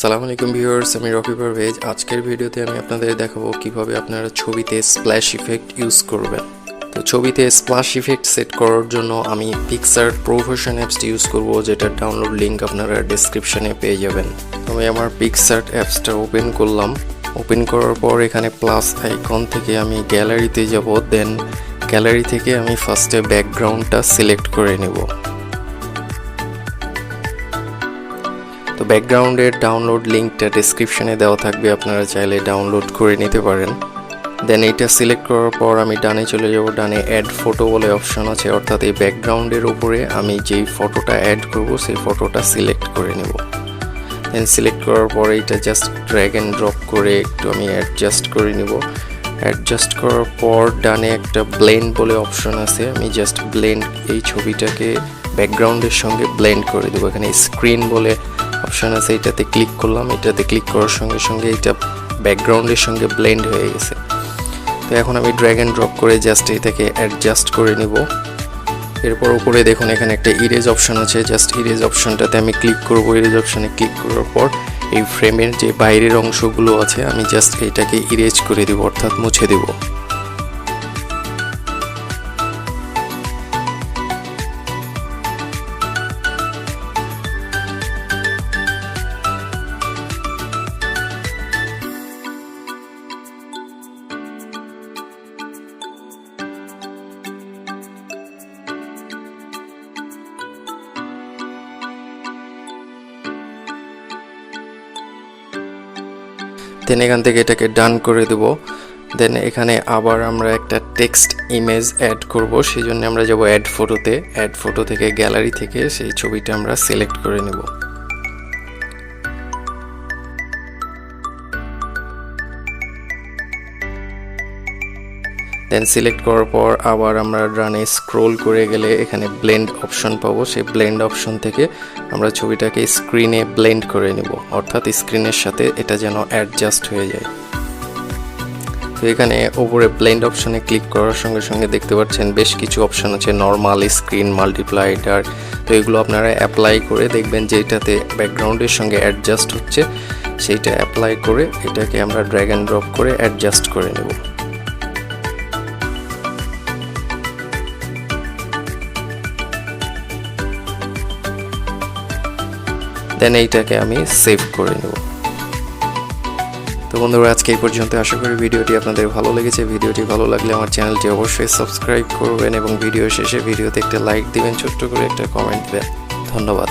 আসসালামু আলাইকুম ভিউয়ার্স, আমি রকি পারভেজ। আজকের ভিডিওতে আমি আপনাদের দেখাবো কিভাবে আপনারা ছবিতে স্প্ল্যাশ ইফেক্ট ইউজ করবেন। তো ছবিতে স্প্ল্যাশ ইফেক্ট সেট করার জন্য আমি PicsArt প্রফেশন অ্যাপসটি ইউজ করব, যেটার ডাউনলোড লিঙ্ক আপনারা ডেসক্রিপশনে পেয়ে যাবেন। আমি আমার PicsArt অ্যাপসটা ওপেন করলাম। ওপেন করার পর এখানে প্লাস আইকন থেকে আমি গ্যালারিতে যাব। দেন গ্যালারি থেকে আমি ফার্স্টে ব্যাকগ্রাউন্ডটা সিলেক্ট করে নেব। তো ব্যাকগ্রাউন্ডের ডাউনলোড লিঙ্কটা ডেসক্রিপশনে দেওয়া থাকবে, আপনারা চাইলে ডাউনলোড করে নিতে পারেন। দেন এইটা সিলেক্ট করার পর আমি ডানে চলে যাব। ডানে অ্যাড ফটো বলে অপশন আছে, অর্থাৎ এই ব্যাকগ্রাউন্ডের উপরে আমি যেই ফটোটা অ্যাড করব সেই ফটোটা সিলেক্ট করে নেব। দেন সিলেক্ট করার পর এইটা জাস্ট ড্র্যাগ অ্যান্ড ড্রপ করে একটু আমি অ্যাডজাস্ট করে নেব। অ্যাডজাস্ট করার পর ডানে একটা ব্লেন্ড বলে অপশন আছে, আমি জাস্ট ব্লেন্ড এই ছবিটাকে ব্যাকগ্রাউন্ডের সঙ্গে ব্লেন্ড করে দেবো। এখানে স্ক্রিন বলে অপশন আছে, এটাতে ক্লিক করলাম। এটাতে ক্লিক করার সঙ্গে সঙ্গে এটা ব্যাকগ্রাউন্ডের সঙ্গে ব্লেন্ড হয়ে গেছে। তো এখন আমি ড্র্যাগ অ্যান্ড ড্রপ করে জাস্ট এটাকে অ্যাডজাস্ট করে নিব। এরপর উপরে দেখুন এখানে একটা ইরেজ অপশন আছে, জাস্ট ইরেজ অপশনটাতে আমি ক্লিক করব। ইরেজ অপশনে ক্লিক করার পর এই ফ্রেমের যে বাইরের অংশগুলো আছে আমি জাস্ট এটাকে ইরেজ করে দেব, অর্থাৎ মুছে দেব। দেন এখান থেকে এটাকে ডান করে দেব। দেন এখানে আবার আমরা একটা টেক্সট ইমেজ অ্যাড করব, সেই জন্য আমরা যাব অ্যাড ফটোতে। অ্যাড ফটো থেকে গ্যালারি থেকে সেই ছবিটা আমরা সিলেক্ট করে নেব। দেন সিলেক্ট করার পর আবার আমরা ডানে স্ক্রোল করে গেলে এখানে ব্লেন্ড অপশন পাবো। সেই ব্লেন্ড অপশন থেকে আমরা ছবিটাকে স্ক্রিনে ব্লেন্ড করে নেব, অর্থাৎ স্ক্রিনের সাথে এটা যেন অ্যাডজাস্ট হয়ে যায়। তো এখানে উপরে ব্লেন্ড অপশনে ক্লিক করার সঙ্গে সঙ্গে দেখতে পাচ্ছেন বেশ কিছু অপশন আছে, নর্মাল, স্ক্রিন, মাল্টিপ্লাই, ডার্ক। তো এগুলো আপনারা অ্যাপ্লাই করে দেখবেন যে এটাতে ব্যাকগ্রাউন্ডের সঙ্গে অ্যাডজাস্ট হচ্ছে, সেইটা অ্যাপ্লাই করে এটাকে আমরা ড্র্যাগ অ্যান্ড ড্রপ করে অ্যাডজাস্ট করে নেব। দেন এইটাকে আমি সেভ করে নেব। তো বন্ধুরা, আজকে এই পর্যন্ত। আশা করি ভিডিওটি আপনাদের ভালো লেগেছে। ভিডিওটি ভালো লাগলে আমার চ্যানেলটি অবশ্যই সাবস্ক্রাইব করবেন এবং ভিডিও শেষে ভিডিওতে একটা লাইক দিবেন, ছোট্ট করে একটা কমেন্ট দেবেন। ধন্যবাদ।